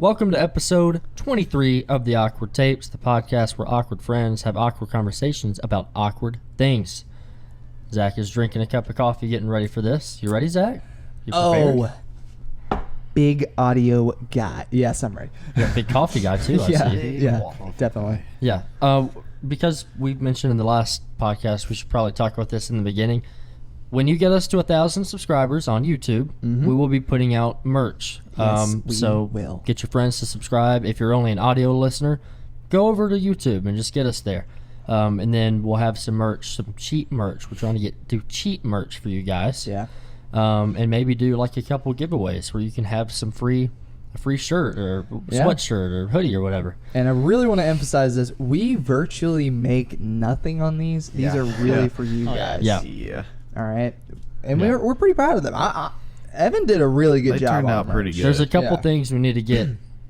Welcome to episode 23 of The Awkward Tapes, the podcast where awkward friends have awkward conversations about awkward things. Zach is drinking a cup of coffee, getting ready for this. You ready, Zach? You prepared? Oh, big audio guy. Yes, I'm ready. You're a big coffee guy, too, I see. Yeah, definitely. Yeah. Because we mentioned in the last podcast, we should probably talk about this in the beginning. When you get us to 1,000 subscribers on YouTube, we will be putting out merch. Yes, we so will. Get your friends to subscribe. If you're only an audio listener, go over to YouTube and just get us there. And then we'll have some merch, some cheap merch. We're trying to do cheap merch for you guys. Yeah. And maybe do like a couple giveaways where you can have some a free shirt or sweatshirt or hoodie or whatever. And I really want to emphasize this. We virtually make nothing on these. These are really for you guys. Yeah. All right. And we're pretty proud of them. Evan did a really good job. Turned out pretty good. There's a couple things we need to get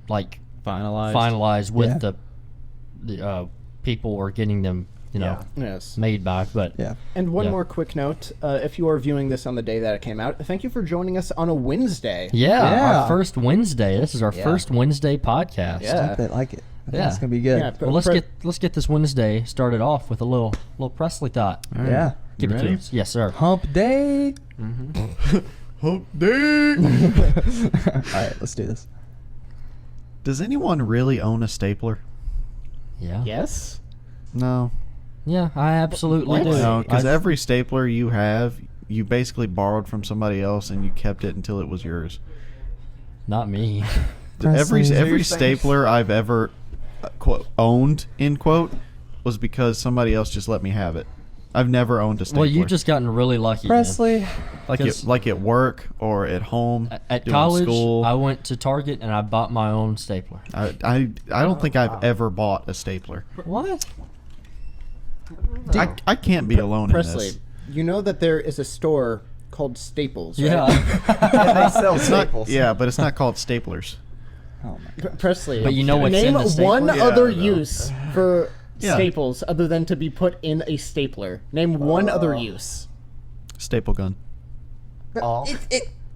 like finalized with the people or getting them, made by. But And one more quick note: if you are viewing this on the day that it came out, thank you for joining us on a Wednesday. Our first Wednesday. This is our first Wednesday podcast. I like it. I think it's gonna be good. Yeah, Well, let's get this Wednesday started off with a little Presley thought. All right. Yeah. Give it to us. Yes, sir. Hump day. Hump day. All right, let's do this. Does anyone really own a stapler? Yeah. Yes. No. Yeah, I absolutely do. No, because every stapler you have, you basically borrowed from somebody else and you kept it until it was yours. Not me. Every stapler I've ever quote owned end quote was because somebody else just let me have it. I've never owned a stapler. Well, you've just gotten really lucky. Presley. Like at work or at home. At doing college, school. I went to Target and I bought my own stapler. I don't think I've ever bought a stapler. What? I can't be alone Presley, in this. you know that there is a store called Staples, right? Yeah. They sell staples. Yeah, but it's not called staplers. Oh my God. Presley, But you know what's in name the stapler? one Yeah, other I know. use for Yeah. staples other than to be put in a stapler. Name one other use. Staple gun. All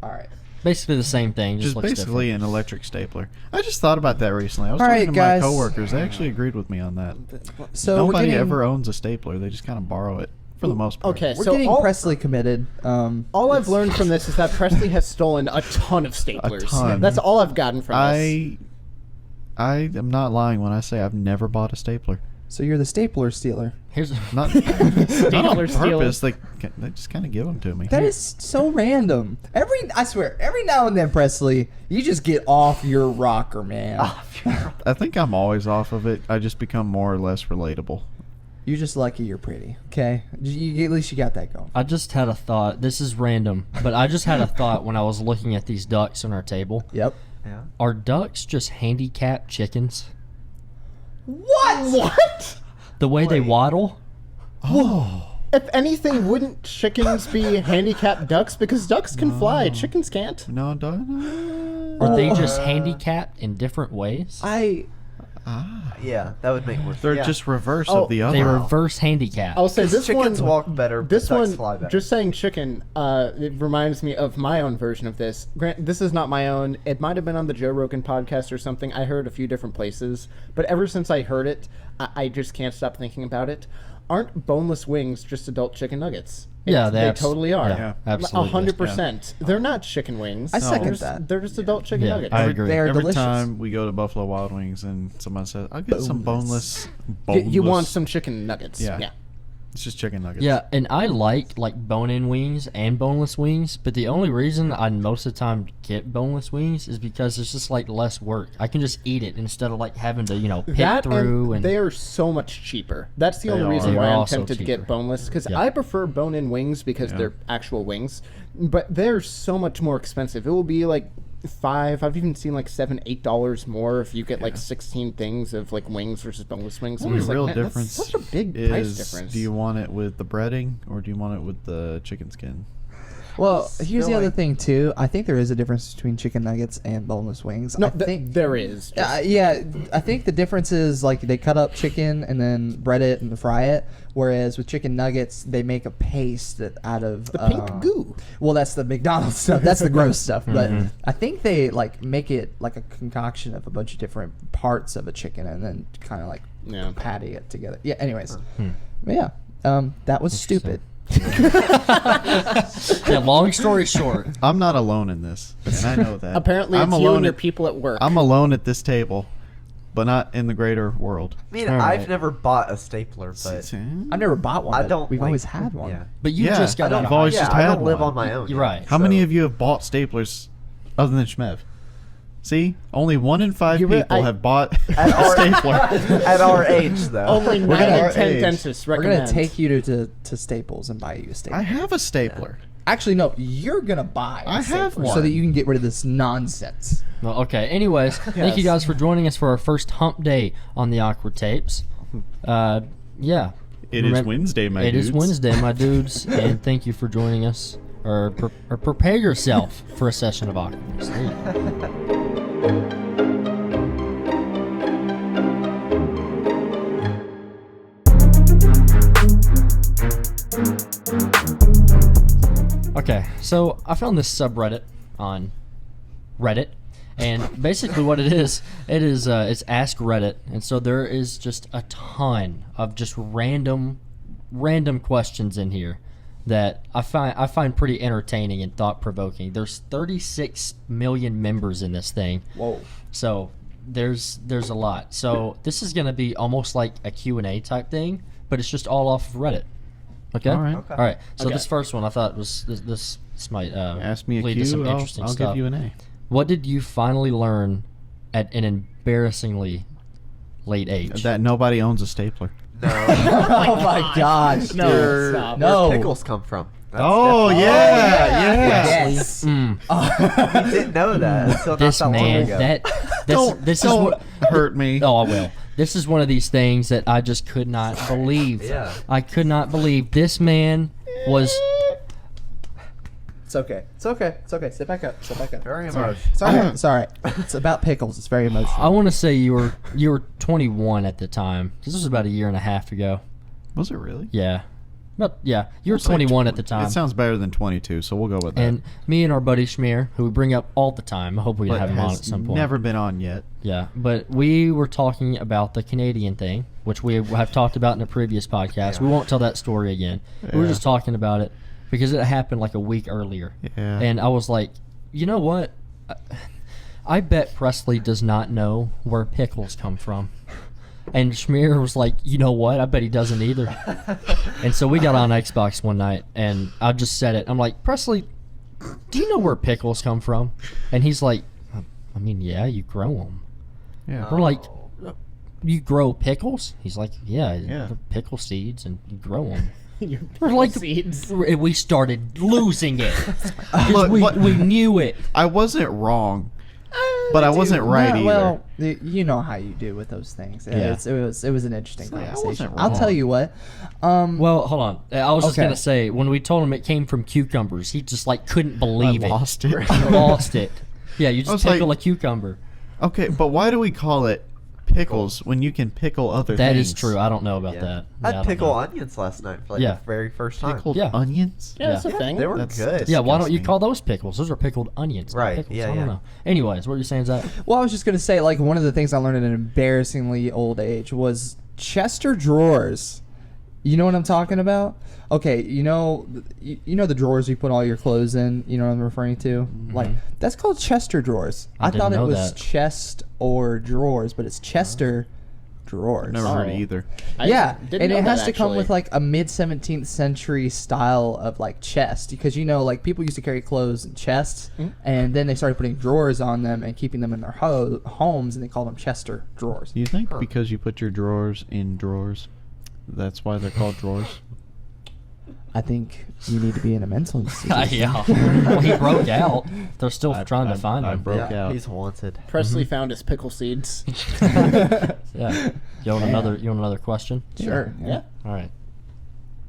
right. Basically the same thing. Just looks basically an electric stapler. I just thought about that recently. I was All talking right, to guys. my coworkers. They actually agreed with me on that. So Nobody ever owns a stapler. They just kind of borrow it for the most part. Okay, We're so getting all, Presley committed. all I've learned from this is that Presley has stolen a ton of staplers. ton. That's all I've gotten from this. I am not lying when I say I've never bought a stapler. So you're the stapler stealer. Here's Not on stealer. purpose. They just kind of give them to me. That is so random. I swear, every now and then, Presley, you just get off your rocker, man. I think I'm always off of it. I just become more or less relatable. You're just lucky you're pretty. Okay, at least you got that going. I just had a thought. This is random, but I just had a thought when I was looking at these ducks on our table. Yep. Yeah. Are ducks just handicapped chickens? What? The way they waddle? If anything, wouldn't chickens be handicapped ducks? Because ducks can fly, chickens can't. No, don't. Are they just handicapped in different ways? Yeah, that would make more sense. They're Yeah. just reverse Oh, of the other. They reverse handicap. I'll say this chickens one. walk better, This but ducks one, fly better. just saying chicken, it reminds me of my own version of this. Grant, this is not my own. It might have been on the Joe Rogan podcast or something. I heard a few different places, but ever since I heard it, I just can't stop thinking about it. Aren't boneless wings just adult chicken nuggets? Yeah, they totally are. Yeah, absolutely. 100%. They're not chicken wings. I second They're that. They're just adult chicken Yeah, nuggets. I agree. They are Every delicious. time we go to Buffalo Wild Wings and someone says, "I'll get some boneless." You want some chicken nuggets? Yeah. It's just chicken nuggets. Yeah, and I like bone-in wings and boneless wings, but the only reason I most of the time get boneless wings is because it's just less work. I can just eat it instead of having to pick That through and they are so much cheaper. That's the only They reason are. why They are I'm also tempted to cheaper. get boneless, because Yeah. I prefer bone-in wings because they're actual wings, but they're so much more expensive. It will be I've even seen $7-8 more if you get 16 things of wings versus boneless wings. I'm The just real man, that's difference such a big price is: difference. do you want it with the breading or do you want it with the chicken skin? Well, here's the Still other like- thing too. I think there is a difference between chicken nuggets and boneless wings. No, I think there is. yeah, I think the difference is like they cut up chicken and then bread it and fry it. Whereas with chicken nuggets, they make a paste out of The pink goo. Well, that's the McDonald's stuff. That's the gross stuff. But Mhm. I think they like make it like a concoction of a bunch of different parts of a chicken and then kind of like Yeah. patty it together. Yeah. Anyways, But yeah, that was stupid. Yeah, long story short, I'm not alone in this, and I know that. Apparently, I'm it's you alone and your at- people at work. I'm alone at this table, but not in the greater world. I mean, All I've right. never bought a stapler, but I've never bought one. I but don't. We've like- always had one. Yeah. but you Yeah, just got I out don't. of I've always yeah, just I had don't live one. on my own. You're yet, right. How so- many of you have bought staplers other than Shmev? See, only 1 in 5 You re- people I- have bought At a our, stapler. at our age, though. Only 9 gonna- in 10 age. dentists We're recommend. gonna take you to Staples and buy you a stapler. I have a stapler. Actually, no, you're gonna buy. a I have stapler so one. that you can get rid of this nonsense. Well, okay. Anyways, thank you guys for joining us for our first hump day on the Awkward Tapes. Yeah. It is Remem- Wednesday, my It dudes. is Wednesday, my dudes, and thank you for joining us. Or prepare yourself for a session of awkwardness. There you go. Okay, so I found this subreddit on Reddit, and basically what it is it's Ask Reddit, and so there is just a ton of just random questions in here that I find pretty entertaining and thought provoking. There's 36 million members in this thing, Whoa. so there's a lot. So this is gonna be almost like a Q&A type thing, but it's just all off of Reddit. Okay. All right. Okay. All right. So Okay. this first one I thought was this might Ask me a lead to some Q, interesting I'll stuff. give you an A. What did you finally learn at an embarrassingly late age? That nobody owns a stapler. No. Oh my gosh, No, dude. stop. No. Where pickles come from? That's Oh, definitely- yeah. Yes. I didn't know that until not This that long man, ago. this is Don't what. hurt me. Oh, I will. This is one of these things that I just could not believe. Yeah. I could not believe this man was. It's okay. It's okay. It's okay. Sit back up. Sit back up. Very Sorry. emotional. It's all right. It's all right. It's about pickles. It's very emotional. I want to say you were 21 at the time. This was about a year and a half ago. Was it really? Yeah. But yeah, you were It's like 21 at the time. It sounds better than 22, so we'll go with that. And me and our buddy Schmear, who we bring up all the time, I hope we But have him on has at some point. never been on yet. Yeah, but we were talking about the Canadian thing, which we have talked about in a previous podcast. We won't tell that story again. We were Yeah. just talking about it because it happened like a week earlier. Yeah. And I was like, you know what? I bet Presley does not know where pickles come from. And Schmear was like, you know what? I bet he doesn't either. And so we got on Xbox one night, and I just said it. I'm like, Presley, do you know where pickles come from? And he's like, I mean, yeah, you grow them. Yeah. We're like, you grow pickles? He's like, yeah, Yeah. they're pickle seeds, and you grow them. Your We're like, seeds. we started losing it. 'Cause Look, we, what- we knew it. I wasn't wrong, but I wasn't right either. Well, you know how you do with those things. Yeah. It was an interesting I conversation. wasn't I'll tell wrong. you what. Well, hold on. I was just Okay. gonna say, when we told him it came from cucumbers, he just like couldn't believe I it. lost it. He lost it. Yeah, you I just was like- pickle a cucumber. Okay, but why do we call it pickles when you can pickle other That things? is true. I don't know about Yeah. that. I Yeah, I had don't pickle know. onions last night for like Yeah. the very first time. Pickled Yeah. onions? Yeah, that's a Yeah. thing. They were That's good. Yeah, why don't you disgusting. call those pickles? Those are pickled onions, not Right, pickles. yeah, I don't yeah. know. Anyways, what were you saying, Zach? Well, I was just gonna say, like, one of the things I learned at an embarrassingly old age was Chester drawers. You know what I'm talking about? Okay, you know the drawers you put all your clothes in. You know what I'm referring to? Like, that's called Chester drawers. I I didn't thought it know was that. chest or drawers, but it's Chester drawers. Never heard it either. I Yeah, didn't and know it has that, to come actually. with like a mid 17th century style of like chest, because like people used to carry clothes in chests, and then they started putting drawers on them and keeping them in their homes, and they called them Chester drawers. You think because you put your drawers in drawers, that's why they're called drawers? I think you need to be in a mental institution. Yeah. Well, he broke out. They're still trying to find I him. broke Yeah, out. he's wanted. Presley found his pickle seeds. Yeah. You want another question? Sure. Yeah. All right.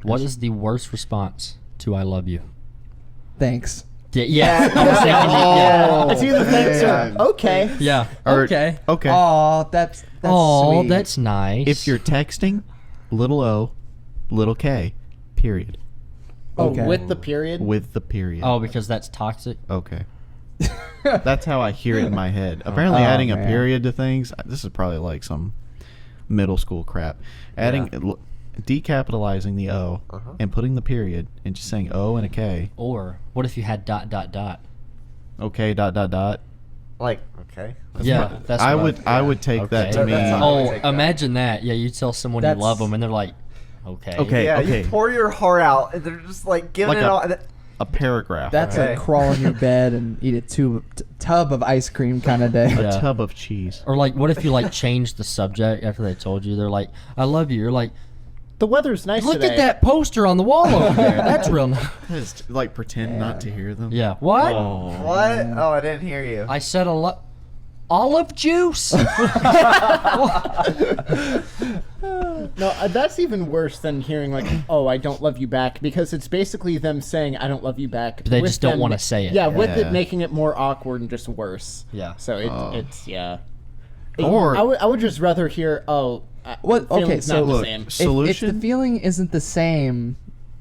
What is the worst response to "I love you"? Thanks. Yeah. I was thinking yeah. It's either thanks or okay. Yeah. Or- Okay. Okay. Oh, that's Oh, sweet. that's nice. If you're texting, little O, little K, period. Oh, Okay. with the period. With the period. Oh, because that's toxic. Okay. That's how I hear it in my head. Apparently, Oh, adding a man. period to things. This is probably like some middle school crap. Adding, decapitalizing the O Uh-huh. and putting the period and just saying O and a K. Or what if you had ... Okay. ... Like, okay. Yeah, that's I what would. I would take that Okay. to mean. That's how I would Oh, take that. imagine that. Yeah, you tell someone you That's- love them, and they're like, okay. Okay. Yeah, you pour your heart out, and they're just like giving Like it a- all. And A paragraph. That's Okay. a crawl in your bed and eat a tub of ice cream kind of day. a Yeah. tub of cheese. Or like, what if you like change the subject after they told you? They're like, I love you. You're like, The weather's nice look today. at that poster on the wall over there. That's real nice. Just, like pretend not to hear them. Yeah. What? Oh. what? Oh, I didn't hear you. I said a lot. Olive juice. No, that's even worse than hearing like, "Oh, I don't love you back," because it's basically them saying, "I don't love you back." They with just don't them- wanna say it. Yeah, with Yeah. it making it more awkward and just worse. Yeah. So Oh. it's yeah. Or- I would just rather hear, "Oh, What? Okay, feeling's so not the look, same." If solution. the feeling isn't the same,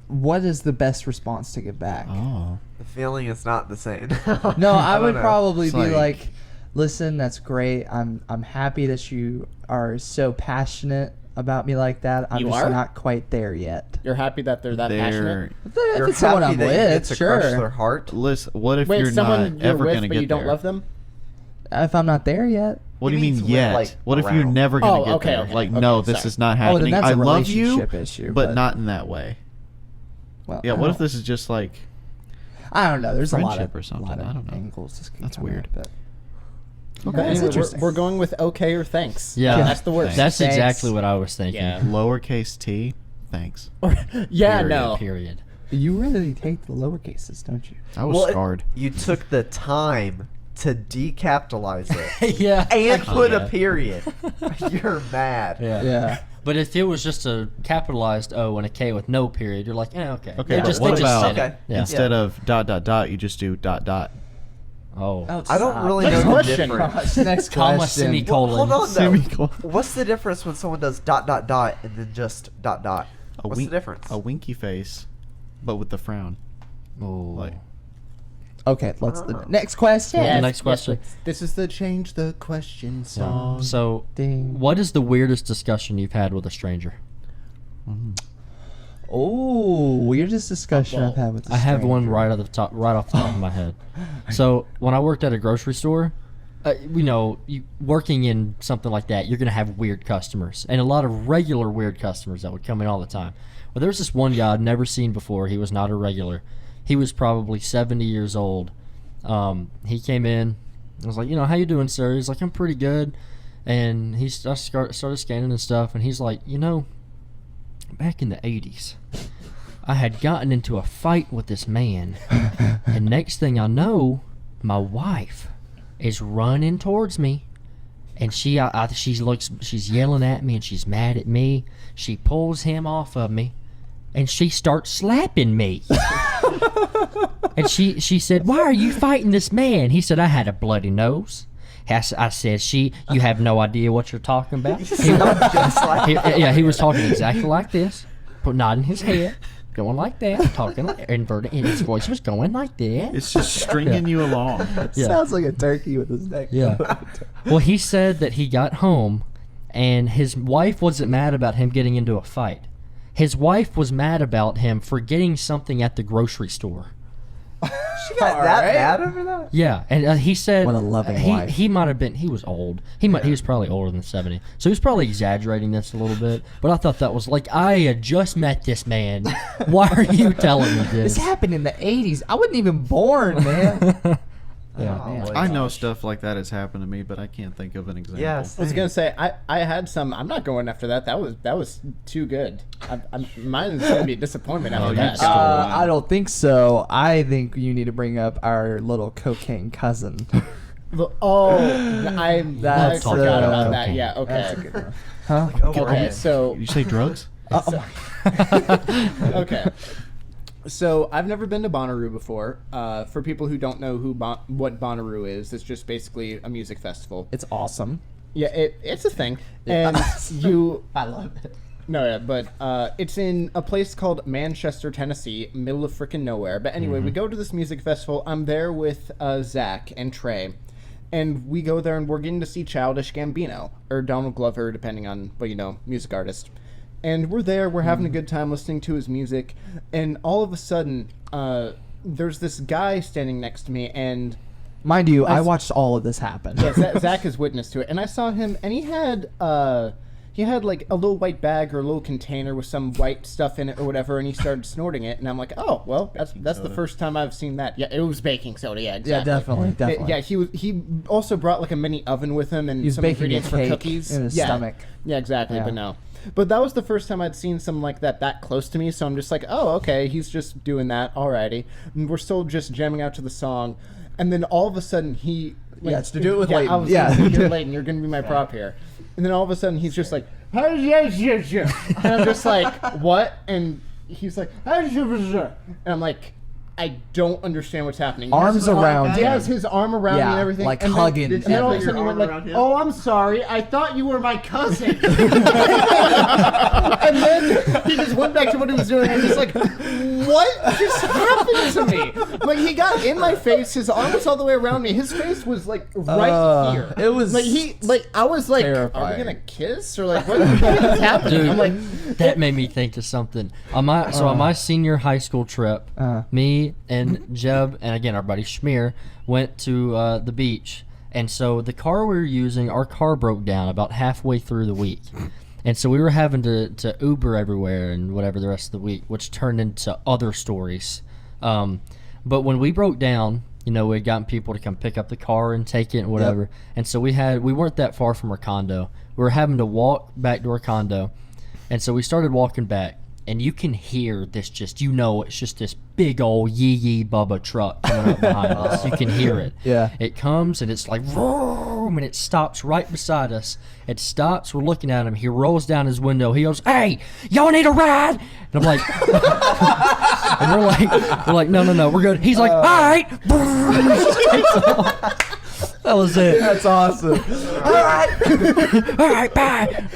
what is the best response to get back? Oh. The feeling is not the same. No, I would don't know. probably It's be like- like, listen, that's great. I'm happy that you are so passionate about me like that. I'm You just are? not quite there yet. You're happy that they're that passionate. If You're it's someone happy I'm that you get with, to crush their sure. heart. Listen, what if Wait, you're someone not you're ever with, going to but get you don't there? love them? If I'm not there yet. What do He you means mean with, yet? like, what if you're around. never going Oh, to get okay, there? okay, Like, okay, no, this sorry. is not Oh, then happening. that's I a love you, relationship issue, but not in that way. Well, Yeah, I what if don't- this is just like, I don't know. There's a lot friendship of, or something, lot of I don't know. angles. This can That's come weird. at, but But That's anyway, interesting. we're going with okay or thanks. Yeah. That's the worst. That's Thanks. exactly what I was thinking. Yeah. lowercase t? Thanks. yeah, Period. no. Period. you really take the lower cases, don't you? I was Well, scarred. You took the time to decapitalize it Yeah. and put Yeah. a period. You're mad. Yeah. Yeah. But if it was just a capitalized O and a K with no period, you're like, yeah, okay. Okay, They but just, what they just about said Okay. it. Yeah. instead of ... you just do ... Oh. I don't really Next know the question. difference. Next Comma, question. semicolon. Hold on, though. Semicolon. What's the difference when someone does ... and then just ... A What's wink- the difference? A winky face, but with the frown. Oh. Like, Okay, let's the next question. Yeah. next question. This is the change the question song. So, Ding. what is the weirdest discussion you've had with a stranger? Oh, weirdest discussion I've had with. a I have one stranger. right off the top of my head. So when I worked at a grocery store, working in something like that, you're gonna have weird customers and a lot of regular weird customers that would come in all the time. Well, there was this one guy I'd never seen before. He was not a regular. He was probably 70 years old. He came in. I was like, how you doing, sir? He's like, I'm pretty good. And I started scanning and stuff. And he's like, back in the 80s, I had gotten into a fight with this man. And next thing I know, my wife is running towards me. And she's yelling at me and she's mad at me. She pulls him off of me and she starts slapping me. And she said, "Why are you fighting this man?" He said, "I had a bloody nose." I said, "You have no idea what you're talking about." He was talking exactly like this, nodding his head, going like that, talking like, inverted, and his voice was going like that. it's just stringing you along. Yeah. Sounds like a turkey with his neck. Yeah. Well, he said that he got home and his wife wasn't mad about him getting into a fight. His wife was mad about him forgetting something at the grocery store. She got that mad over that? Yeah, and he said What a loving wife. He might have been. He was old. He was probably older than 70. So he was probably exaggerating this a little bit. But I thought that was like, I had just met this man. Why are you telling me This this? happened in the 80s. I wasn't even born, man. Yeah. man. I know stuff like that has happened to me, but I can't think of an example. Yes. I was gonna say I had some. I'm not going after that. That was too good. Mine is gonna be a disappointment after you that. stole one. I don't think so. I think you need to bring up our little cocaine cousin. Oh, I That's forgot about cocaine. that. Yeah. That's a Okay. good one. Huh? Okay. So You say drugs? okay. So I've never been to Bonnaroo before. For people who don't know what Bonnaroo is, it's just basically a music festival. It's awesome. Yeah, it's a thing, and you. I love it. No, yeah, but it's in a place called Manchester, Tennessee, middle of frickin' nowhere. But anyway, we go to this music festival. I'm there with Zach and Trey, and we go there and we're getting to see Childish Gambino or Donald Glover, depending on music artist. And we're there, we're having a good time listening to his music, and all of a sudden, there's this guy standing next to me, and mind you, I watched all of this happen. yeah, Zach is witness to it, and I saw him, and he had like a little white bag or a little container with some white stuff in it or whatever, and he started snorting it, and I'm like, oh, well, that's the first time I've seen that. Yeah, it was baking soda. Yeah, exactly. Yeah, definitely. He also brought like a mini oven with him and He was some baking ingredients a for cake cookies in his yeah. stomach. Yeah, exactly. Yeah. But no. But that was the first time I'd seen something like that close to me, so I'm just like, oh, okay, he's just doing that, alrighty. And we're still just jamming out to the song, and then all of a sudden he... Like, it's to do it with Leighton. I was Yeah. gonna say, you're Leighton, you're going to be my prop here. And then all of a sudden he's just like, and I'm just like, what? And he's like, and I'm like... I don't understand what's happening. Arms around He has his arm around me and everything. like and hugging. And then all of a sudden he went like, oh, I'm sorry. I thought you were my cousin. And then he just went back to what he was doing and just like, what just happened to me? Like, he got in my face. His arm was all the way around me. His face was like right here. It was I was like, terrifying. are we going to kiss? Or like, what is happening? Dude, I'm like, that made me think of something. On my senior high school trip, me and Jeb and again our buddy Schmear went to the beach, and so the car we were using, our car broke down about halfway through the week, and so we were having to Uber everywhere and whatever the rest of the week, which turned into other stories. But when we broke down, we had gotten people to come pick up the car and take it and whatever, and so we weren't that far from our condo. We were having to walk back to our condo, and so we started walking back. And you can hear this it's just this big old yee Bubba truck coming up behind us. You can hear it. Yeah. It comes and it's like, vroom, and it stops right beside us. It stops. We're looking at him. He rolls down his window. He goes, "Hey, y'all need a ride?" And I'm like, and we're like, no, we're good. He's like, all right. That was it. That's awesome. All right, bye.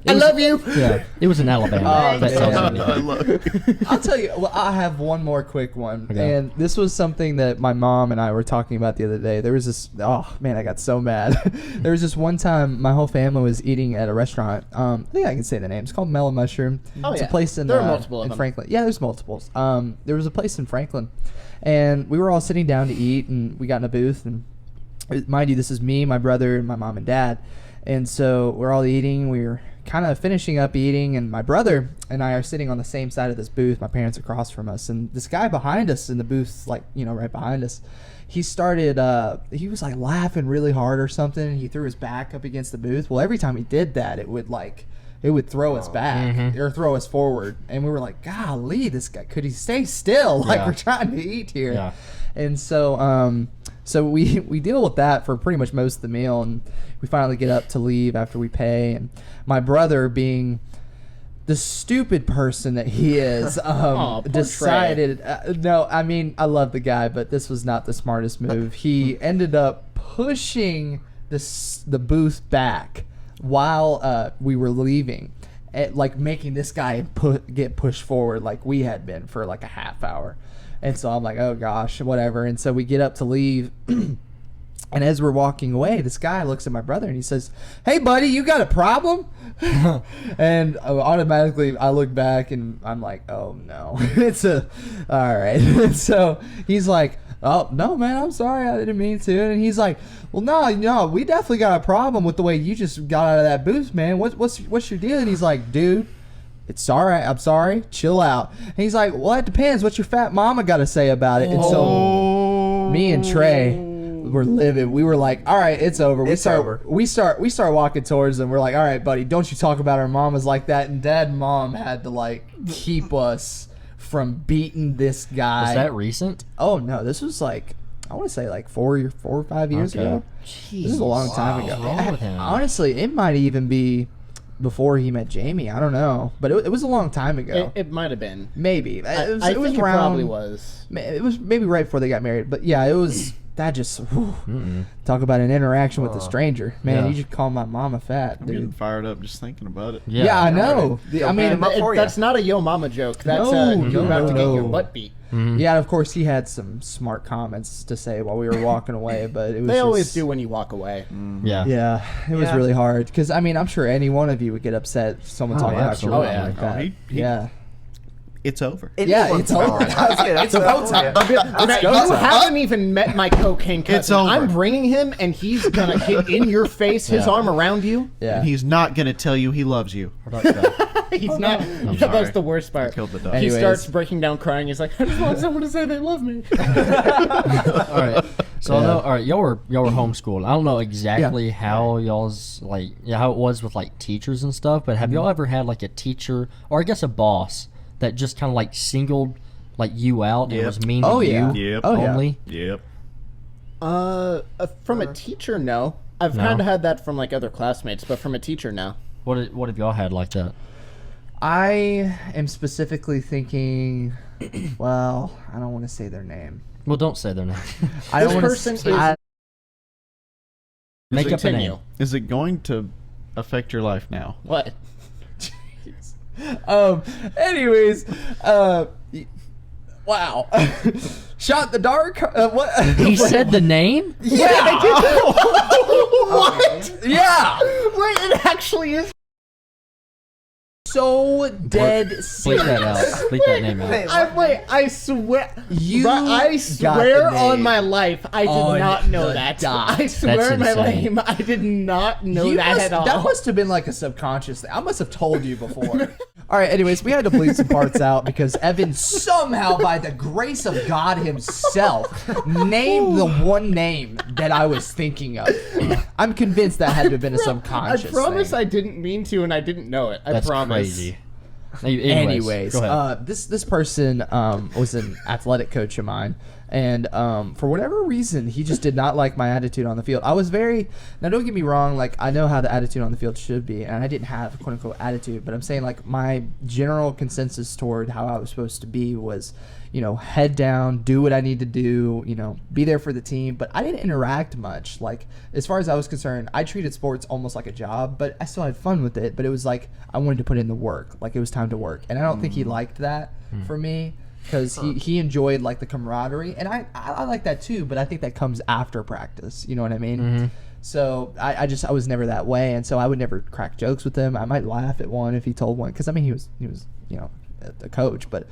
I love you. Yeah, it was in Alabama. That tells you anything. I'll tell you. Well, I have one more quick one, Okay. and this was something that my mom and I were talking about the other day. There was this. Oh man, I got so mad. There was this one time my whole family was eating at a restaurant. I think I can say the name. It's called Mellow Mushroom. Oh, It's yeah. a place in There are multiple of in them. Franklin. Yeah, there's multiples. There was a place in Franklin, and we were all sitting down to eat, and we got in a booth, and mind you, this is me, my brother, and my mom and dad. And so we're all eating. We were kind of finishing up eating, and my brother and I are sitting on the same side of this booth. My parents across from us, and this guy behind us in the booth, like right behind us, he started. He was like laughing really hard or something. And he threw his back up against the booth. Well, every time he did that, it would throw us back or throw us forward, and we were like, "Golly, this guy, could he stay still? Like Yeah. we're trying to eat here." Yeah. And so, so we deal with that for pretty much most of the meal, and we finally get up to leave after we pay. And my brother, being the stupid person that he is, Aw, poor decided. No, I mean I love the guy, but this was not the smartest move. He ended up pushing the booth back while we were leaving, like making this guy get pushed forward like we had been for like a half hour. And so I'm like, oh gosh, whatever. And so we get up to leave. And as we're walking away, this guy looks at my brother and he says, "Hey buddy, you got a problem?" And automatically I look back and I'm like, oh no. All right. And so he's like, "Oh no, man, I'm sorry, I didn't mean to." And he's like, "Well, no, we definitely got a problem with the way you just got out of that booth, man. What's your deal?" And he's like, "Dude, it's all right. I'm sorry. Chill out." And he's like, "Well, it depends. What's your fat mama got to say about it?" And so me and Trey were livid. We were like, "All right, it's over." We start walking towards them. We're like, "All right, buddy, don't you talk about our mamas like that." And Dad and Mom had to like keep us from beating this guy. Was that recent? Oh no, this was like, I want to say like 4 or 5 years Okay. ago. Jeez. This is a long time ago. What's wrong with him? Honestly, it might even be before he met Jamie. I don't know, but it was a long time ago. It might have been. Maybe I it think was it around. probably was. It was maybe right before they got married. But yeah, it was. That just talk about an interaction with a stranger. Man, Yeah. you just call my mama fat, I'm getting dude. fired up just thinking about it. Yeah, I know. Feel I mean, bad about- for ya. That's not a yo mama joke. That's No, you're about to get your no. butt beat. yeah. Of course, he had some smart comments to say while we were walking away, but it was. They always just- do when you walk away. Yeah. Yeah, it was Yeah. really hard because I mean I'm sure any one of you would get upset if someone talking about your absolutely. mom Oh, yeah. like Oh, that. he- yeah, It's over. Yeah, it's over. It's about time. Now, go you time. haven't even met my cocaine cousin. It's over. I'm bringing him, and he's gonna get in your face, his arm around you. yeah. And he's not going to tell you he loves you. He's not. sorry. That's the worst part. Killed the dog. He Anyways. starts breaking down, crying. He's like, "I just want someone to say they love me." All right. So I Yeah. know. All right, y'all were homeschooled. I don't know exactly how y'all's how it was with like teachers and stuff. But have y'all ever had like a teacher or I guess a boss that just kind of like singled like you out and Yep. was mean Oh, to yeah. you Yep. Oh, yeah. only? Yep. From a teacher, no. I've No? kind of had that from like other classmates, but from a teacher, no. What have y'all had like that? I am specifically thinking. Well, I don't want to say their name. Well, don't say their name. I don't This want person to. is- Make up a Continue. name. Is it going to affect your life now? What? Anyways, wow. Shot in the dark. What? He said the name. Yeah. What? Yeah. Wait, it actually is. So dead Bleep that serious. out. Bleep that name out. I swear. You But I got swear the on name. my life, I did On not know the that. dot. I swear That's on my insane. life, I did not know You that must- at all. That must have been like a subconscious thing. I must have told you before. All right. Anyways, we had to bleep some parts out because Evan somehow, by the grace of God himself, named the one name that I was thinking of. I'm convinced that had to have been a I subconscious. promise thing. I didn't mean to, and I didn't know it. I That's promise. crazy. Anyways, go ahead. this person was an athletic coach of mine, and for whatever reason, he just did not like my attitude on the field. I was very now. Don't get me wrong. Like I know how the attitude on the field should be, and I didn't have quote unquote attitude. But I'm saying like my general consensus toward how I was supposed to be was, head down, do what I need to do, be there for the team. But I didn't interact much. Like as far as I was concerned, I treated sports almost like a job, but I still had fun with it. But it was like I wanted to put in the work. Like it was time to work, and I don't think he liked that for me. Because he enjoyed like the camaraderie, and I like that too. But I think that comes after practice. You know what I mean? So I was never that way, and so I would never crack jokes with him. I might laugh at one if he told one, because I mean he was a coach, but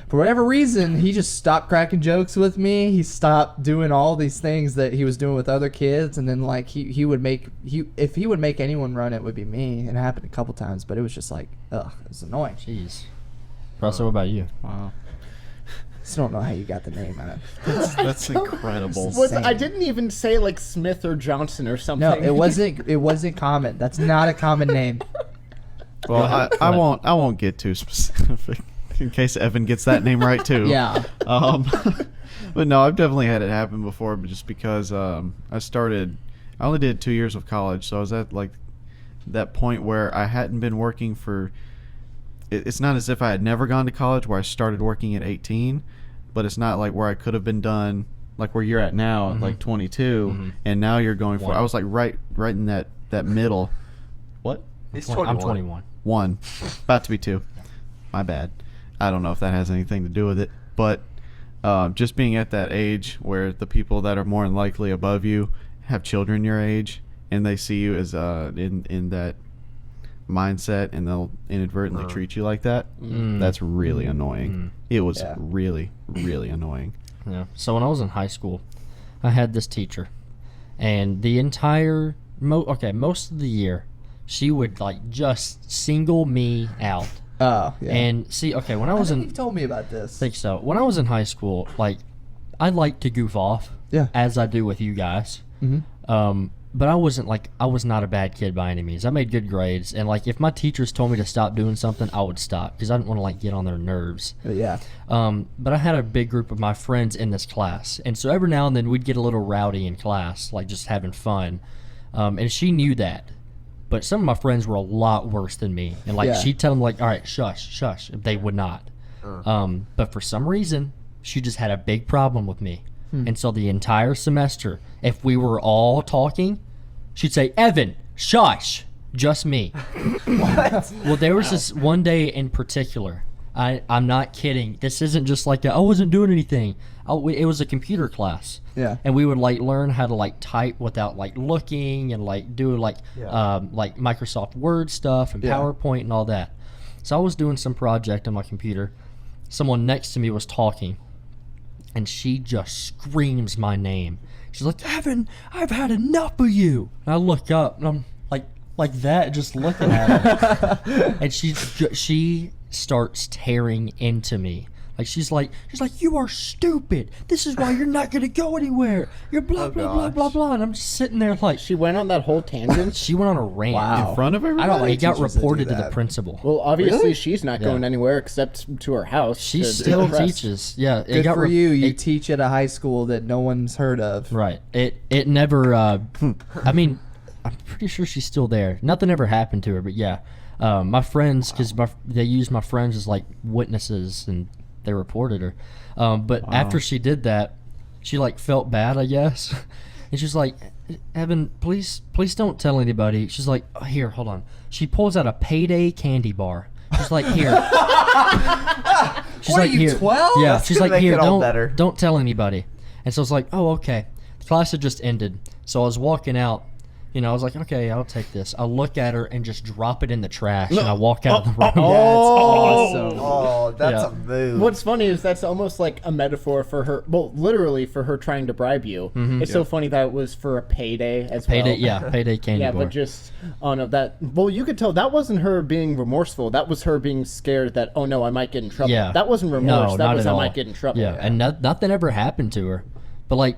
for whatever reason he just stopped cracking jokes with me. He stopped doing all these things that he was doing with other kids, and then like if he would make anyone run, it would be me. And it happened a couple times, but it was just like it was annoying. Jeez. Russell, what about you? Wow. Still don't know how you got the name out of. That's incredible. I didn't even say like Smith or Johnson or something. No, it wasn't. It wasn't common. That's not a common name. Well, I won't get too specific in case Evan gets that name right too. Yeah. But no, I've definitely had it happen before, but just because I only did 2 years of college, so I was at like that point where I hadn't been working for. It's not as if I had never gone to college where I started working at 18, but it's not like where I could have been done like where you're at now, like 22, and now you're going for. I was like right in that middle. What? He's I'm 21. 21. One, about to be two. My bad. I don't know if that has anything to do with it, but just being at that age where the people that are more than likely above you have children your age, and they see you as in that mindset, and they'll inadvertently treat you like that. That's really annoying. It was really, really annoying. Yeah. So when I was in high school, I had this teacher, and the entire most of the year, she would like just single me out. Oh, yeah. And see, when I was You've told me about this. I think so. When I was in high school, like I like to goof off, Yeah. as I do with you guys. But I was not a bad kid by any means. I made good grades, and like if my teachers told me to stop doing something, I would stop because I didn't want to like get on their nerves. But yeah. But I had a big group of my friends in this class, and so every now and then we'd get a little rowdy in class, like just having fun. And she knew that. But some of my friends were a lot worse than me, and like Yeah. she'd tell them like, "All right, shush," if they would not. But for some reason, she just had a big problem with me, and so the entire semester, if we were all talking, she'd say, "Evan, shush," just me. What? Well, there was this one day in particular. I'm not kidding. This isn't just like I wasn't doing anything. It was a computer class. Yeah. And we would like learn how to like type without like looking and like do like Microsoft Word stuff and Yeah. PowerPoint and all that. So I was doing some project on my computer. Someone next to me was talking, and she just screams my name. She's like, "Evan, I've had enough of you." And I look up and I'm like that, just looking at her, and she starts tearing into me. Like she's like, "You are stupid. This is why you're not gonna go anywhere. You're blah blah blah blah blah." And I'm just sitting there like, She went on that whole tangent. she went on a rant. Wow. In front of everybody? I don't like It got teachers that do reported to the that. principal. Well, obviously Really? she's not Yeah. going anywhere except to her house. She to still decompress. teaches. Yeah, it Good got for you. You it- teach at a high school that no one's heard of. Right. It never. I mean, I'm pretty sure she's still there. Nothing ever happened to her, but yeah, my friends, because they used my friends as like witnesses, and they reported her. But after she did that, she like felt bad, I guess, and she's like, "Evan, please don't tell anybody." She's like, "Oh, here, hold on." She pulls out a Payday candy bar. She's like, "Here." She's What are like, you, "Here." 12? Yeah, That's she's gonna like, make "Here, it all better. don't tell anybody." And so I was like, "Oh, okay." The class had just ended, so I was walking out. I was like, "Okay, I'll take this." I look at her and just drop it in the trash, and I walk out of the room. That's awesome. Oh, that's Yeah. a move. What's funny is that's almost like a metaphor for her. Well, literally for her trying to bribe you. It's so funny that it was for a payday as Payday, well. yeah, payday candy Yeah, bar. but just no, that. Well, you could tell that wasn't her being remorseful. That was her being scared that oh no, I might get in trouble. Yeah. That wasn't remorse. No, that not was at I all. might get in trouble. Yeah, and nothing ever happened to her. But like,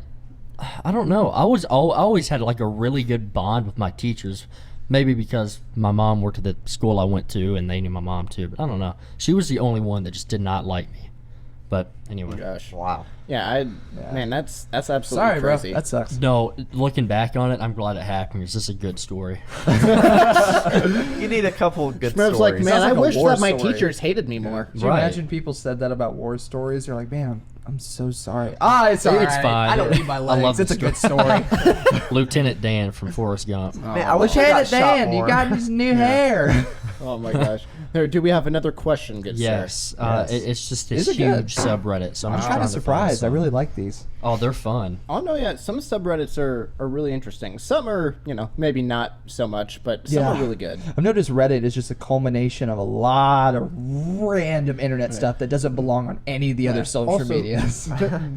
I don't know. I always had like a really good bond with my teachers. Maybe because my mom worked at the school I went to, and they knew my mom too. But I don't know. She was the only one that just did not like me. But anyway. Gosh. Wow. Yeah, man, that's absolutely Sorry, bro. crazy. That sucks. No, looking back on it, I'm glad it happened. It's just a good story. You need a couple of good Smurf's stories. like, man, Sounds I like a wish war that my story. teachers hated me more. Could you Right. imagine people said that about war stories? They're like, man, I'm so sorry. Ah, it's all It's right. fine. I don't need my I legs. love It's a this good story. Lieutenant Dan from Forrest Gump. Man, I wish I Lieutenant got shot Dan, you more. got his new hair. Oh my gosh. There, do we have another question, good Yes, Yes. It's just this These are good. huge subreddit. So I'm I'm just kind trying of to find surprised. I some. really like these. Oh, they're fun. Oh no, yeah. Some subreddits are really interesting. Some are, maybe not so much, but some are really good. I've noticed Reddit is just a culmination of a lot of random internet stuff that doesn't belong on any of the other social Also, medias.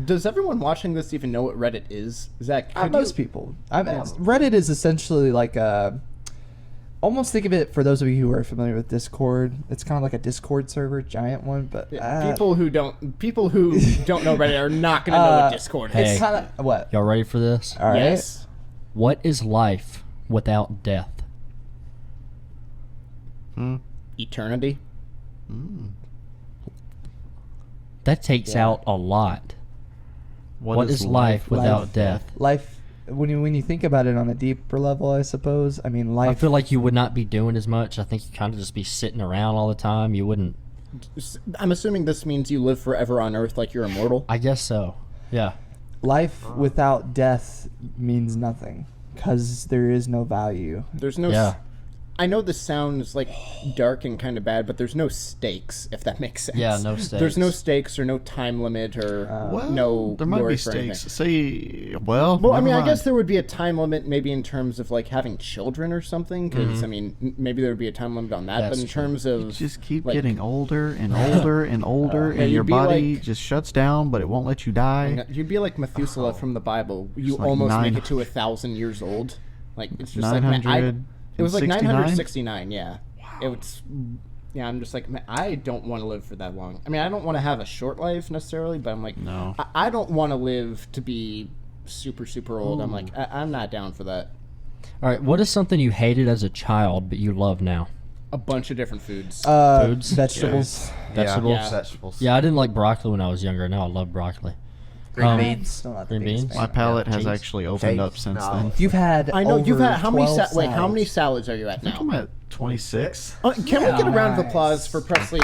Does everyone watching this even know what Reddit is? Zach, could Most you- people. Reddit is essentially like a. Almost think of it for those of you who are familiar with Discord. It's kind of like a Discord server, giant one, but people who don't know Reddit are not going to know what Discord hey. is. it's kind of what. Y'all ready for this? All right. Yes. What is life without death? Eternity. That takes out a lot. What is life without Life. death? Life. When you think about it on a deeper level, I suppose. I mean, life. I feel like you would not be doing as much. I think you kind of just be sitting around all the time. You wouldn't. I'm assuming this means you live forever on Earth like you're immortal. I guess so. Yeah. Life without death means nothing because there is no value. There's no. Yeah. I know this sounds like dark and kind of bad, but there's no stakes, if that makes sense. Yeah, no There's no stakes. stakes or no time limit or Well, no there might glory be for anything. stakes. Say, well, Well, I mean, never I guess mind. there would be a time limit, maybe in terms of like having children or something. Because I mean, maybe there would be a time limit on that. That's but in true. terms of You just keep like- getting older and older and older, yeah, and your you'd be body like- just shuts down, but it won't let you die. you'd be like Methuselah from the Bible. You It's like almost make 9 it to 1,000 years old. Like it's just like man, 969? it was like 969. Yeah, it was. Yeah, I'm just like man, I don't want to live for that long. I mean, I don't want to have a short life necessarily, but I'm like, No. I don't want to live to be super old. I'm like, I'm not down for that. All right. What is something you hated as a child but you love now? A bunch of different foods. Foods? Vegetables. Vegetables? Yeah. Vegetables. Yeah, I didn't like broccoli when I was younger. Now I love broccoli. Green beans. Still not the Green biggest beans? fan. My palate has Cheese. actually opened up Cheese? since No. then. You've had. I know you've over had how many 12 wait, how many salads. salads are you at I think I'm now? at 26. Can we get a round of Nice. applause for Presley?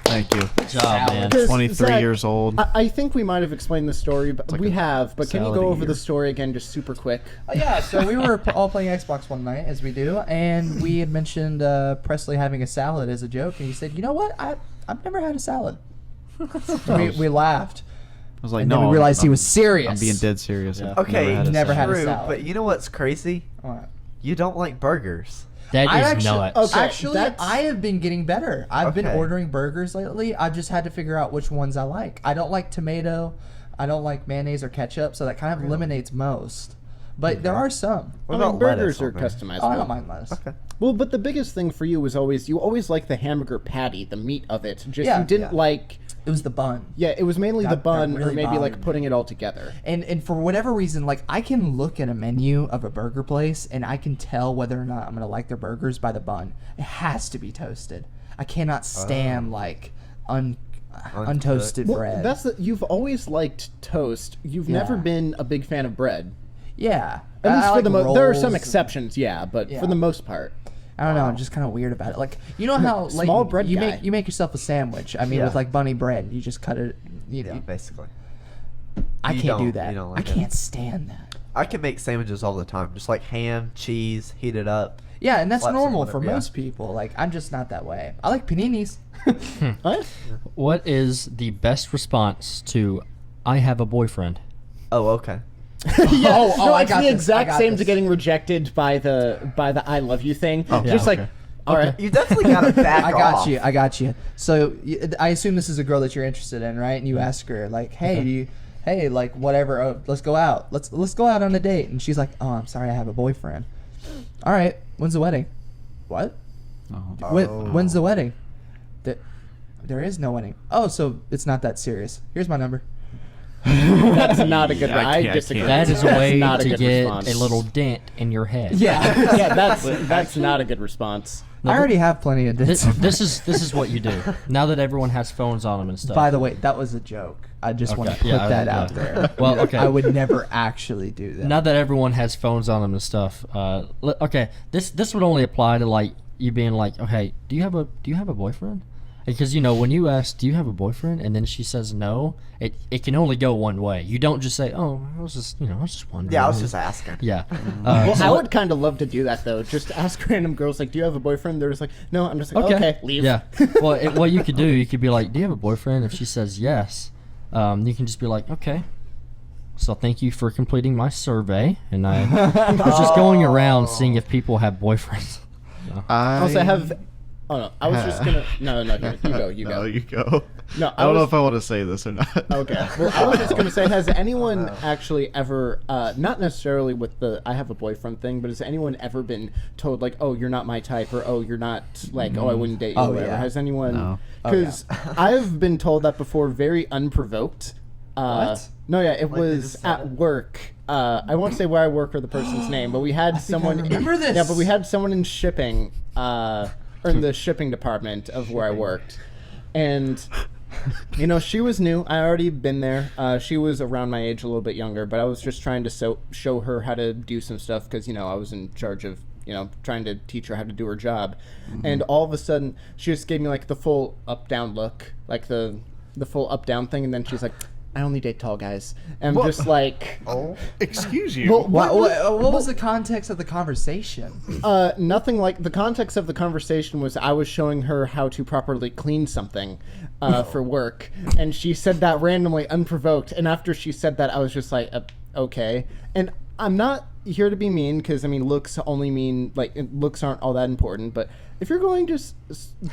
Thank you. Good job, man. 23 Zach, years old. I think we might have explained the story, but like we a have. But can you salad go a over year. the story again, just super quick? Yeah, so we were all playing Xbox one night, as we do, and we had mentioned Presley having a salad as a joke, and he said, "You know what? I've never had a salad." we laughed, I was like, and no. then we realized he I'm- was serious. I'm being dead serious. Yeah. I've Okay, never had a true, salad. but you know what's crazy? What? You don't like burgers. That I is actually, nuts. Okay, actually, that's- I have been getting better. I've been Okay. ordering burgers lately. I've just had to figure out which ones I like. I don't like tomato. I don't like mayonnaise or ketchup, so that kind of eliminates most. But there are some. What I mean, about burgers lettuce are on there? customizable. Oh, I don't mind lettuce. Okay. Well, but the biggest thing for you was always you always liked the hamburger patty, the meat of it. Just Yeah. you didn't Yeah. like. It was the bun. Yeah, it was mainly the That bun, really or maybe bothered like me. putting it all together. And for whatever reason, like I can look at a menu of a burger place and I can tell whether or not I'm gonna like their burgers by the bun. It has to be toasted. I cannot stand like untoasted Well, bread. that's the, you've always liked toast. You've never Yeah. been a big fan of bread. yeah. At least I for like the there are some rolls. exceptions, yeah, but Yeah. for the most part. I don't know. I'm just kind of weird about it. Like you know how like Small bread you guy. make yourself a sandwich. I mean, Yeah. with like bunny bread, you just cut it. Yeah, basically. I You can't do don't- that. you don't I like it. can't stand that. I can make sandwiches all the time, just like ham, cheese, heat it up. Yeah, and that's Lots of normal whatever, for yeah. most people. Like I'm just not that way. I like paninis. What? What is the best response to "I have a boyfriend"? Oh, okay. Yeah, oh, I it's got the this, exact I got same to this. getting rejected by the "I love you" thing. Oh, Just yeah, like, okay. all right, You definitely gotta back I got off. you. I got you. So I assume this is a girl that you're interested in, right? And you ask her like, "Hey, do you, hey, like whatever. Oh, let's go out. Let's go out on a date." And she's like, "Oh, I'm sorry, I have a boyfriend." All right. When's the wedding? What? Oh. When's the wedding? There is no wedding. Oh, so it's not that serious. Here's my number. that's not a good. Yeah, I I can't- I disagree. can't. That is a That's way not to good get response. a little dent in your head. Yeah. Yeah, that's not a good response. I already have plenty of This, dents. this is what you do now that everyone has phones on them and stuff. By the way, that was a joke. I just want to Okay, put yeah, that yeah. out there. Well, okay. I would never actually do that. Now that everyone has phones on them and stuff, okay, this would only apply to like you being like, okay, do you have a boyfriend? Because when you ask, do you have a boyfriend, and then she says no, it can only go one way. You don't just say, oh, I was just wondering. Yeah, I was just asking. Yeah. Well, so I what- would kind of love to do that though. Just ask random girls like, "Do you have a boyfriend?" They're just like, "No." I'm just like, "Okay, leave." Yeah. Well, what you could do, you could be like, do you have a boyfriend? If she says yes, you can just be like, okay. So thank you for completing my survey, and I was just going around seeing if people have boyfriends. Also, I have. Oh no, I was just gonna. No, you No, go. you go. No, I don't know was- if I want to say this or not. Okay. Well, I was just gonna say, has anyone actually ever, not necessarily with the "I have a boyfriend" thing, but has anyone ever been told like, "Oh, you're not my type," or "Oh, you're not like, oh, I wouldn't date you"? Oh, or whatever? yeah. Has anyone? No. Because I've been told that before, very unprovoked. What? No, yeah, it Like they was just said at it? work. I won't say where I work or the person's name, but we had someone. remember this. Yeah, but we had someone in shipping, or in the shipping department of where I worked, and she was new. I already been there. She was around my age, a little bit younger, but I was just trying to show her how to do some stuff because I was in charge of trying to teach her how to do her job, and all of a sudden she just gave me like the full up down look, like the full up down thing, and then she's like, "I only date tall guys," and I'm just like, Oh. Excuse you. Well, What was the context of the conversation? nothing like the context of the conversation was I was showing her how to properly clean something for work, and she said that randomly, unprovoked. And after she said that, I was just like, okay. And I'm not here to be mean because looks only mean looks aren't all that important. But if you're going just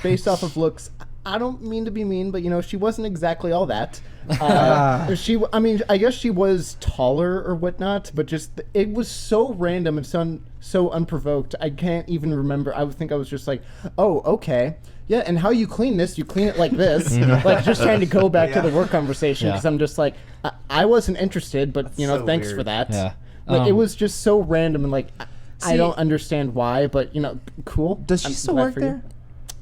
based off of looks, I don't mean to be mean, but she wasn't exactly all that. I guess she was taller or whatnot, but just it was so random and so unprovoked. I can't even remember. I would think I was just like, oh, okay. Yeah, and how you clean this, you clean it like this. Like just trying to go back to the work conversation because Yeah. I'm just like, I wasn't interested, but so thanks weird. for that. Yeah. Like, it was just so random and like, I See- don't understand why, but cool. Does she I'm still glad work for you. there?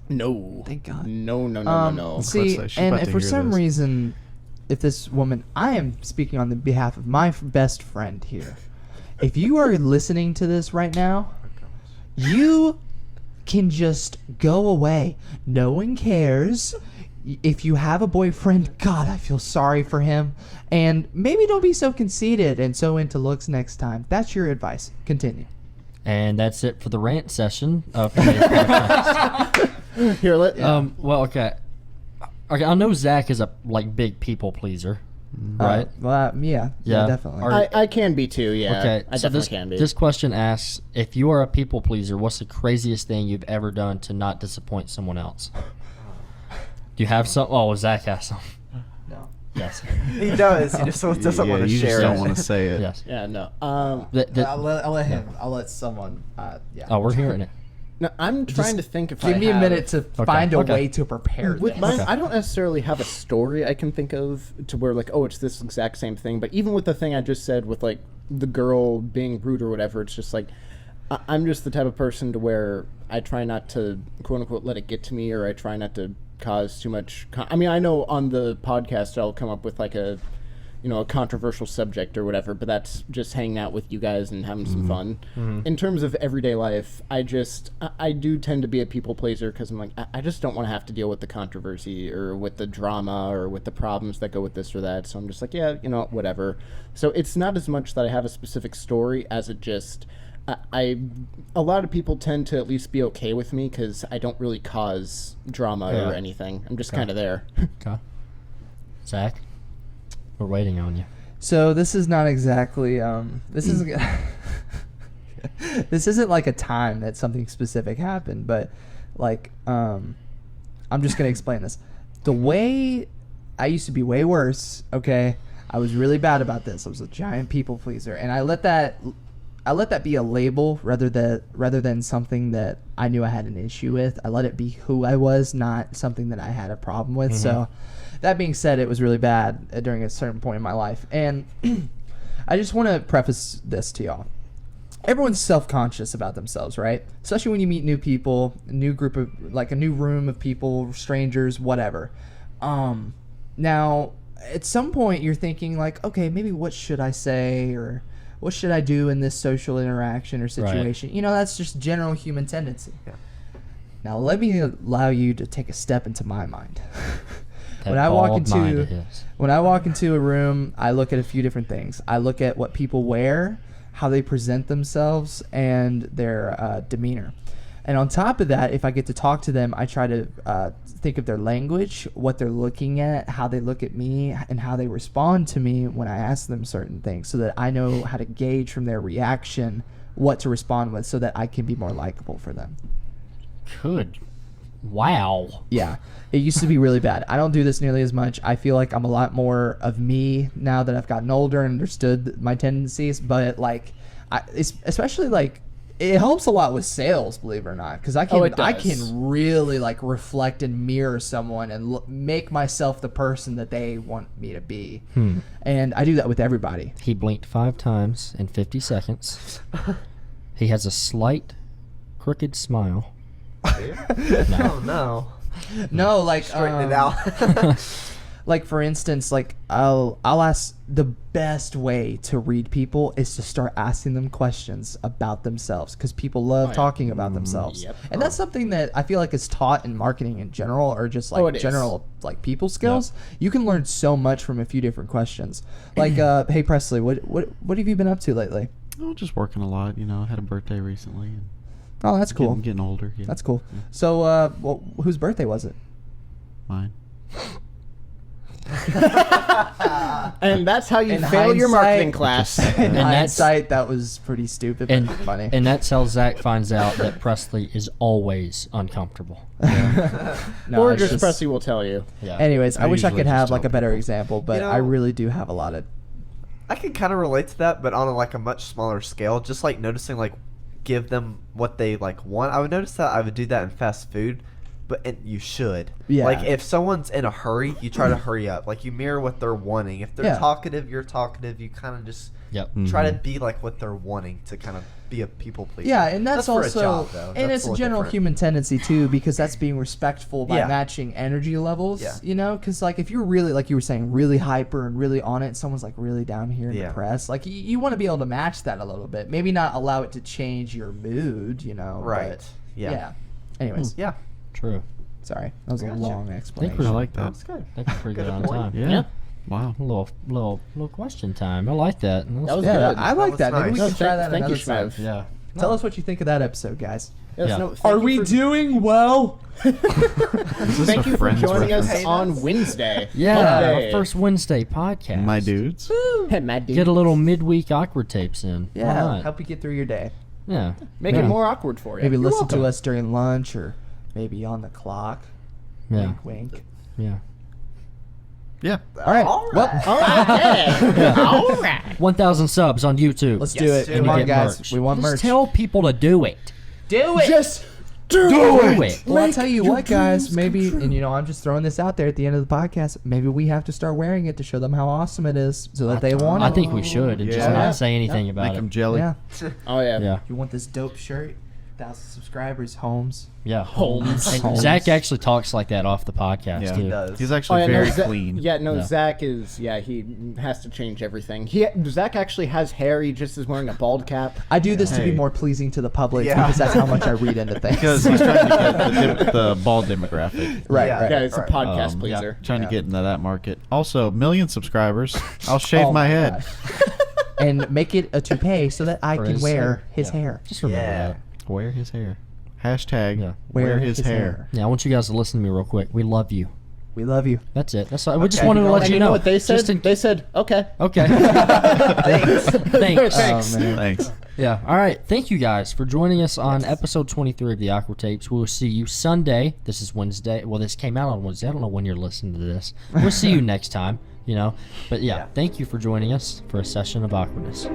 No. Thank God. No. See, She's and about to if for hear some this. reason woman, I am speaking on the behalf of my best friend here. If you are listening to this right now, you can just go away. No one cares. If you have a boyfriend, God, I feel sorry for him. And maybe don't be so conceited and so into looks next time. That's your advice. Continue. And that's it for the rant session of today's podcast. Here, let Well, okay. Okay, I know Zach is a big people pleaser, right? Yeah, Yeah. definitely. Are- I can be too. Yeah, Okay, I so definitely this can be. this question asks, if you are a people pleaser, what's the craziest thing you've ever done to not disappoint someone else? Do you have some? Oh, Zach has some. No. Yes. He does. He just doesn't want to you share just don't it. want to say it. Yes. Yeah, no. I'll let him. I'll let someone. Yeah. Oh, we're hearing it. No, I'm trying to think if I Give me a have- minute to find a okay. way to prepare With this. mine, I don't necessarily have a story I can think of to where like, oh, it's this exact same thing. But even with the thing I just said with like the girl being rude or whatever, it's just like I'm just the type of person to where I try not to quote unquote let it get to me, or I try not to cause too much. I mean, I know on the podcast I'll come up with like a controversial subject or whatever, but that's just hanging out with you guys and having some fun. In terms of everyday life, I do tend to be a people pleaser because I'm like, I just don't want to have to deal with the controversy or with the drama or with the problems that go with this or that. So I'm just like, yeah, whatever. So it's not as much that I have a specific story as it just, a lot of people tend to at least be okay with me because I don't really cause drama Yeah. or anything. I'm just kind of there. Okay. Zach, we're waiting on you. So this is not exactly. This isn't. This isn't like a time that something specific happened, but like, I'm just gonna explain this. The way I used to be way worse. Okay, I was really bad about this. I was a giant people pleaser, and I let that be a label rather than something that I knew I had an issue with. I let it be who I was, not something that I had a problem with. So that being said, it was really bad during a certain point in my life. And I just want to preface this to y'all. Everyone's self-conscious about themselves, right? Especially when you meet new people, a new group of, like a new room of people, strangers, whatever. Now, at some point you're thinking like, okay, maybe what should I say, or what should I do in this social interaction or situation? Right. That's just general human tendency. Yeah. Now, let me allow you to take a step into my mind. That When I walk bald mind into of his. when I walk into a room, I look at a few different things. I look at what people wear, how they present themselves, and their demeanor. And on top of that, if I get to talk to them, I try to think of their language, what they're looking at, how they look at me, and how they respond to me when I ask them certain things, so that I know how to gauge from their reaction what to respond with, so that I can be more likable for them. Good. Wow. Yeah, it used to be really bad. I don't do this nearly as much. I feel like I'm a lot more of me now that I've gotten older and understood my tendencies. But like, especially like, it helps a lot with sales, believe it or not, because I can really like reflect and mirror someone and make myself the person that they want me to be. And I do that with everybody. He blinked 5 times in 50 seconds. He has a slight crooked smile. Oh no. No, like Straighten it out. like for instance, like I'll ask, the best way to read people is to start asking them questions about themselves, because people love talking about themselves. Yep. And that's something that I feel like is taught in marketing in general, or just Oh, like it is. general like people skills. You can learn so much from a few different questions. Like hey Presley, what have you been up to lately? Oh, just working a lot. I had a birthday recently. And Oh, that's cool. Getting older. Yeah. That's cool. So whose birthday was it? Mine. And that's how you In fail your marketing hindsight- class. In And that's- hindsight, that was pretty stupid, but And funny. And that's how Zach finds out that Presley is always uncomfortable. No, or it's just Presley will tell you. Yeah. Anyways, I wish I usually could just have like tell a better people. example, but I know- really do have a lot of. I can kind of relate to that, but on a much smaller scale. Just like noticing, like, give them what they like want. I would notice that I would do that in fast food, but you should. Yeah. Like if someone's in a hurry, you try to hurry up. Like you mirror what they're wanting. If they're Yeah. talkative, you're talkative. You kind of just Yep. try to be like what they're wanting to kind of be a people pleaser. Yeah, and that's for also, a job, though. and That's it's a little general different. human tendency too, because that's being respectful by Yeah. matching energy levels. Yeah. You know, because like if you're really, like you were saying, really hyper and really on it, and someone's like really down here and Yeah. depressed, like you want to be able to match that a little bit. Maybe not allow it to change your mood. You know. Right. But, Yeah. Anyways, Yeah. True. sorry, that was a Gotcha. long I explanation. like that. That's good. I think we're pretty good Good on point. time. Yeah. Wow. A little question time. I like that. That was Yeah, good. I like was that. Maybe nice. we No, can try that thank you, another time. Shmev. yeah. Tell us what you think of that episode, guys. Yes, Yeah. no, thank Are you we for- doing well? Is this Thank a you for Friends joining us reference? on Wednesday. Yeah, Monday. our first Wednesday podcast. My dudes. Hey, Matt, dude. Get a little midweek awkward tapes in. Why Yeah, not? help you get through your day. Yeah. Make yeah. it more awkward for you. Maybe You're listen to welcome. us during lunch or maybe on the clock. Yeah. Wink, wink. Yeah. Yeah. All right. All Well, right. All right. All right. 1,000 subs on YouTube. let's Yes, do it. do Come it. on, Get guys. merch. We want Just merch. tell people to do it. do it. Just Do it. Well, I'll tell you what, guys. Maybe, and I'm just throwing this out there at the end of the podcast. Maybe we have to start wearing it to show them how awesome it is, so that they want it. I think we should and just Yeah. not say anything Make about them it. jelly. Yeah. Oh yeah. Yeah. You want this dope shirt? 1,000 subscribers, Holmes. Yeah. Holmes. And Holmes. Zach actually talks like that off the podcast Yeah. too. He does. He's Oh, actually yeah, very no, clean. Yeah, no, Yeah. Zach is. Yeah, he has to change everything. Zach actually has hair. He just is wearing a bald cap. I do this to be Hey. more pleasing to the public Yeah. because that's how much I read into things. Because he's trying to get the bald demographic. right, Yeah. right. Yeah, it's a Right. podcast Yeah, pleaser. trying Yeah. to get into that market. Also, 1,000,000 subscribers. I'll shave Oh my my head. And make it a toupee so that I For can his wear hair. his Yeah. hair. Just remember Yeah. that. Wear his hair. Hashtag Yeah. wear his hair. Yeah, I want you guys to listen to me real quick. We love you. We love you. That's it. That's all. We just Okay. wanted to let And you you know. know what they said? Just in- They said, "Okay." okay. Thanks. Thanks. Thanks. Oh, man. Thanks. Yeah. All right. Thank you guys for joining us on episode 23 of the Awkward Tapes. We will see you Sunday. This is Wednesday. Well, this came out on Wednesday. I don't know when you're listening to this. We'll see you next time. But yeah, Yeah. thank you for joining us for a session of awkwardness.